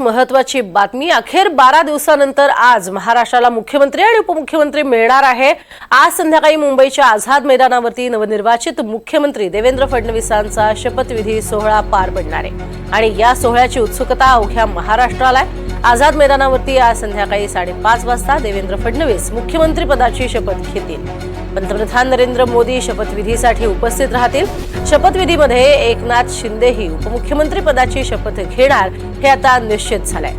महत्वाची बातमी अखेर 12 दिवसानंतर आज महाराष्ट्राला मुख्यमंत्री आणि उपमुख्यमंत्री मिळणार आहे। आज संध्याकाळी मुंबईच्या आझाद मैदानावरती नवनिर्वाचित मुख्यमंत्री देवेंद्र फडणवीसांचा शपथविधी सोहळा पार पडणार आहे आणि या सोहळ्याची उत्सुकता अवघ्या महाराष्ट्राला आहे। आझाद मैदानावरती आज संध्याकाळी 5:30 वाजता देवेंद्र फडणवीस मुख्यमंत्री पदाची शपथ घेतील। पंतप्रधान नरेंद्र मोदी शपथविधीसाठी उपस्थित राहतील। शपथविधीमध्ये एकनाथ शिंदेही उपमुख्यमंत्री पदाची शपथ घेणार हे आता निश्चित झालंय।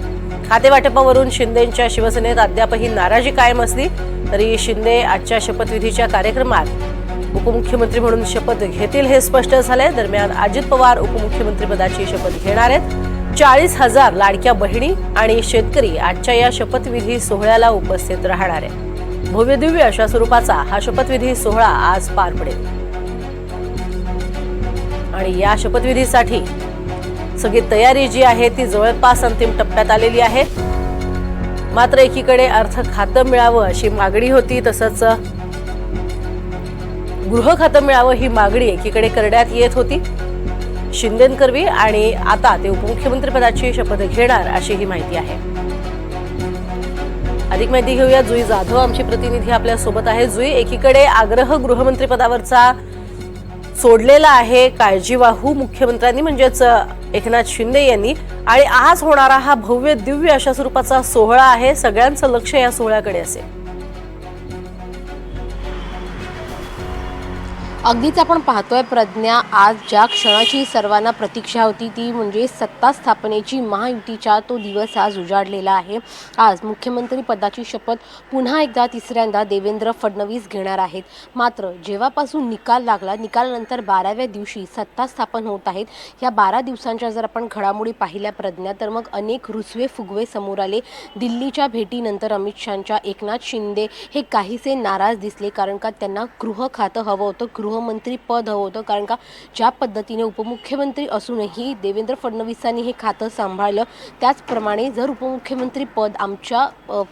खातेवाटपावरून शिंदेंच्या शिवसेनेत अद्यापही नाराजी कायम असली तरी शिंदे आजच्या शपथविधीच्या कार्यक्रमात उपमुख्यमंत्री म्हणून शपथ घेतील हे स्पष्ट झालंय। दरम्यान अजित पवार उपमुख्यमंत्री पदाची शपथ घेणार आहेत। 40,000 लाडक्या बहिणी आणि शेतकरी आजच्या या शपथविधी सोहळ्याला उपस्थित राहणार आहेत। भव्यदिव्य अशा स्वरूपाचा हा शपथविधी सोहळा आज पार पडेल आणि या शपथविधीसाठी सगळी तयारी जी आहे ती जवळपास अंतिम टप्प्यात आलेली आहे। मात्र एकीकडे अर्थ खातं मिळावं अशी मागणी होती, तसंच गृह खातं मिळावं ही मागणी एकीकडे करण्यात येत होती शिंदेंकरवी आणि आता ते उपमुख्यमंत्री पदाची शपथ घेणार अशी ही माहिती आहे। अधिक माहिती घेऊया, जुई जाधव आमची प्रतिनिधी आपल्या सोबत आहे। जुई, एकीकडे आग्रह गृहमंत्री पदावरचा सोडलेला आहे काळजीवाहू मुख्यमंत्र्यांनी म्हणजेच एकनाथ शिंदे यांनी, आणि आज होणारा हा भव्य दिव्य अशा स्वरूपाचा सोहळा आहे। सगळ्यांचं लक्ष या सोहळ्याकडे असेल। अगदीच आपण पाहतोय प्रज्ञा, आज ज्या क्षणाची सर्वांना प्रतीक्षा होती ती म्हणजे सत्ता स्थापनेची, महायुतीचा तो दिवस आज उजाडलेला आहे। आज मुख्यमंत्री पदाची शपथ पुन्हा एकदा तिसऱ्यांदा देवेंद्र फडणवीस घेणार आहेत। मात्र जेव्हापासून निकाल लागला, निकालानंतर 12व्या दिवशी सत्ता स्थापन होत आहेत। या 12 दिवसांच्या जर आपण घडामोडी पाहिल्या प्रज्ञा, तर मग अनेक रुसवे फुगवे समोर आले। दिल्लीच्या भेटीनंतर अमित शहांच्या एकनाथ शिंदे हे काहीसे नाराज दिसले, कारण का त्यांना गृह खातं हवं होतं, गृहमंत्री पद हवं होतं। कारण का ज्या पद्धतीने उपमुख्यमंत्री असूनही देवेंद्र फडणवीसांनी हे खातं सांभाळलं, त्याचप्रमाणे जर उपमुख्यमंत्री पद आमच्या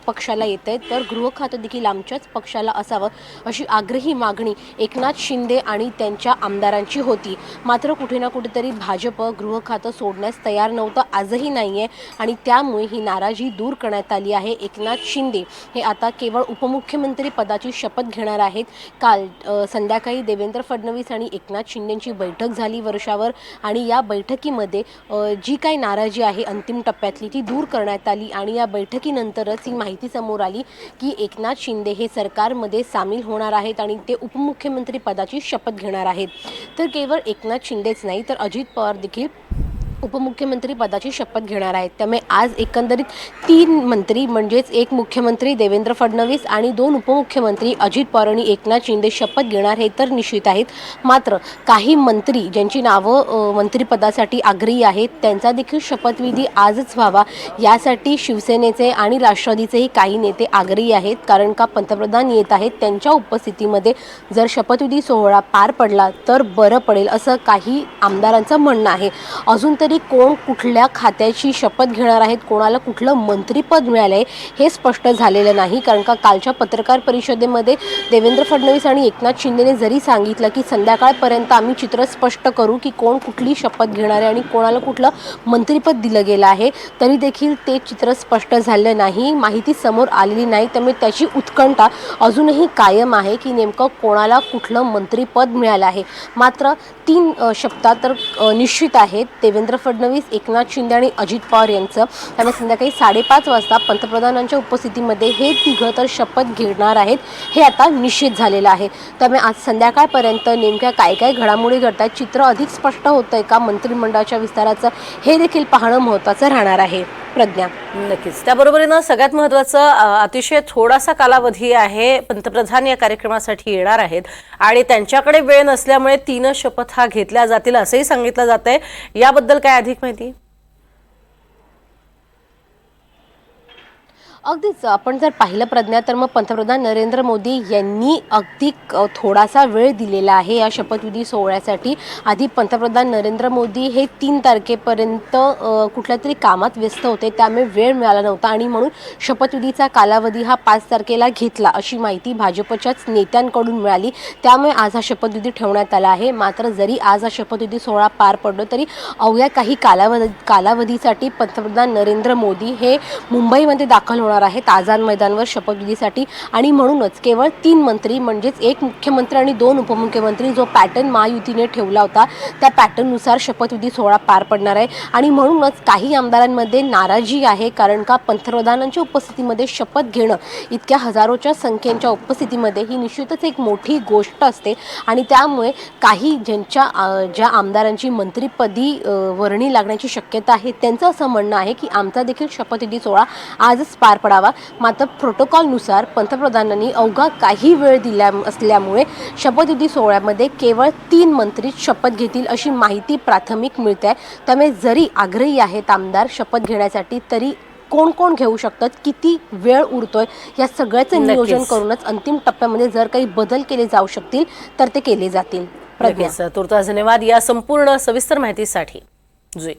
पक्षाला येतंय तर गृह खातं देखील आमच्याच पक्षाला असावं अशी आग्रही मागणी एकनाथ शिंदे आणि त्यांच्या आमदारांची होती। मात्र कुठे ना कुठेतरी भाजप गृह खातं सोडण्यास तयार नव्हतं, आजही नाहीये, आणि त्यामुळे ही नाराजी दूर करण्यात आली आहे। एकनाथ शिंदे हे आता केवळ उपमुख्यमंत्री पदाची शपथ घेणार आहेत। काल संध्याकाळी देवेंद्र फडणवीस आणि एकनाथ शिंदेंची बैठक झाली वर्षावर, आणि या बैठकीमध्ये जी काही नाराजी आहे अंतिम टप्प्यातली ती दूर करण्यात आली, आणि या बैठकीनंतरच ही माहिती समोर आली की एकनाथ शिंदे हे सरकारमध्ये सामील होणार आहेत आणि ते उपमुख्यमंत्री पदाची शपथ घेणार आहेत। तर केवळ एकनाथ शिंदेच नाही तर अजित पवार देखील उपमुख्यमंत्री पदाची शपथ घेणार आहेत। त्यामुळे आज एकंदरीत 3 मंत्री म्हणजेच एक मुख्यमंत्री देवेंद्र फडणवीस आणि 2 उपमुख्यमंत्री अजित पवार आणि एकनाथ शिंदे शपथ घेणार हे तर निश्चित आहेत। मात्र काही मंत्री ज्यांची नावं मंत्रिपदासाठी आग्रही आहेत त्यांचा देखील शपथविधी आजच व्हावा यासाठी शिवसेनेचे आणि राष्ट्रवादीचेही काही नेते आग्रही आहेत। कारण का पंतप्रधान येत आहेत, त्यांच्या उपस्थितीमध्ये जर शपथविधी सोहळा पार पडला तर बरं पडेल असं काही आमदारांचं म्हणणं आहे। अजून तरी कोण कुठल्या खात्याची शपथ घेणार आहेत, कोणाला कुठलं मंत्रिपद मिळालंय हे स्पष्ट झालेलं नाही। कारण का कालच्या पत्रकार परिषदेमध्ये देवेंद्र फडणवीस आणि एकनाथ शिंदेने जरी सांगितलं की संध्याकाळपर्यंत आम्ही चित्र स्पष्ट करू की कोण कुठली शपथ घेणार आहे आणि कोणाला कुठलं मंत्रिपद दिलं गेलं आहे, तरी देखील ते चित्र स्पष्ट झालं नाही, माहिती समोर आलेली नाही। त्यामुळे त्याची उत्कंठा अजूनही कायम आहे की नेमकं कोणाला कुठलं मंत्रिपद मिळालं आहे। मात्र 3 शपथा तर निश्चित आहेत, देवेंद्र फडणवीस, एकनाथ शिंदे आणि अजित पवार यांचं। त्यामुळे संध्याकाळी 5:30 वाजता पंतप्रधानांच्या उपस्थितीमध्ये हे तिघं तर शपथ घेणार आहेत हे आता निश्चित झालेलं आहे। त्यामुळे आज संध्याकाळपर्यंत नेमक्या काय काय घडामोडी घडतात, चित्र अधिक स्पष्ट होतंय का मंत्रिमंडळाच्या विस्ताराचं, हे देखील पाहणं महत्त्वाचं राहणार आहे प्रज्ञा। नक्कीच, त्याबरोबरीनं सगळ्यात महत्त्वाचं अतिशय थोडासा कालावधी आहे। पंतप्रधान या कार्यक्रमासाठी येणार आहेत आणि त्यांच्याकडे वेळ नसल्यामुळे 3 शपथ हा घेतल्या जातील असंही सांगितलं जातंय। याबद्दल काय अधिक माहिती? अगदीच आपण जर पाहिलं प्रज्ञा तर मग पंतप्रधान नरेंद्र मोदी यांनी अगदी थोडासा वेळ दिलेला आहे या शपथविधी सोहळ्यासाठी. आधी पंतप्रधान नरेंद्र मोदी हे 3 तारखेपर्यंत कुठल्या तरी कामात व्यस्त होते, त्यामुळे वेळ मिळाला नव्हता आणि म्हणून शपथविधीचा कालावधी हा 5 तारखेला घेतला अशी माहिती भाजपच्याच नेत्यांकडून मिळाली. त्यामुळे आज हा शपथविधी ठेवण्यात आला आहे. मात्र जरी आज हा शपथविधी सोहळा पार पडलो तरी अवघ्या काही कालावधीसाठी पंतप्रधान नरेंद्र मोदी हे मुंबईमध्ये दाखल होणार आहेत आझाद मैदानवर शपथविधीसाठी. आणि म्हणूनच केवळ 3 मंत्री म्हणजेच 1 मुख्यमंत्री आणि 2 उपमुख्यमंत्री जो पॅटर्न महायुतीने ठेवला होता त्या पॅटर्ननुसार शपथविधी सोहळा पार पडणार आहे. आणि म्हणूनच काही आमदारांमध्ये नाराजी आहे, कारण का पंतप्रधानांच्या उपस्थितीमध्ये शपथ घेणं इतक्या हजारोच्या संख्येच्या उपस्थितीमध्ये ही निश्चितच एक मोठी गोष्ट असते. आणि त्यामुळे काही ज्या आमदारांची मंत्रिपदी वर्णी लागण्याची शक्यता आहे त्यांचं असं म्हणणं आहे की आमचा देखील शपथविधी सोहळा आजच पार पडावा. मात्र प्रोटोकॉलनुसार पंतप्रधानांनी अवघा काही वेळ दिला असल्यामुळे शपथविधी सोहळ्यामध्ये केवळ 3 मंत्री शपथ घेतील अशी माहिती प्राथमिक मिळते आहे. त्यामुळे जरी आग्रही आहेत आमदार शपथ घेण्यासाठी तरी कोण कोण घेऊ शकतात, किती वेळ उरतोय या सगळ्याचं नियोजन करूनच अंतिम टप्प्यामध्ये जर काही बदल केले जाऊ शकतील तर ते केले जातील. प्रज्ञा, तुर्तास धन्यवाद या संपूर्ण सविस्तर माहितीसाठी. जी